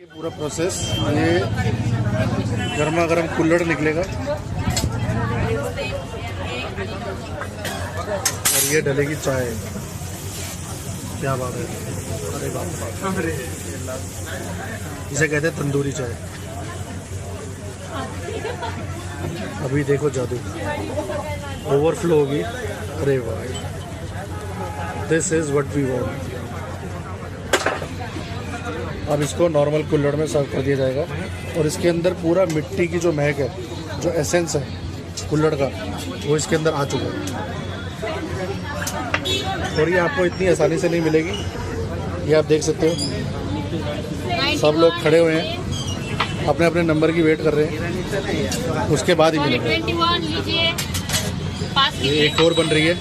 ये पूरा प्रोसेस, ये गर्मा गर्म कुल्हड़ निकलेगा और ये डलेगी चाय। क्या बात है, अरे बाप रे, इसे कहते हैं तंदूरी चाय। अभी देखो जादू, ओवरफ्लो होगी। अरे वाह, this is what we want. अब इसको नॉर्मल कुल्हड़ में सर्व कर दिया जाएगा और इसके अंदर पूरा मिट्टी की जो महक है, जो एसेंस है कुल्हड़ का, वो इसके अंदर आ चुका है। और ये आपको इतनी आसानी से नहीं मिलेगी। ये आप देख सकते हो, सब लोग खड़े हुए हैं, अपने अपने नंबर की वेट कर रहे हैं, उसके बाद ही मिलेगा। ये एक और बन रही है।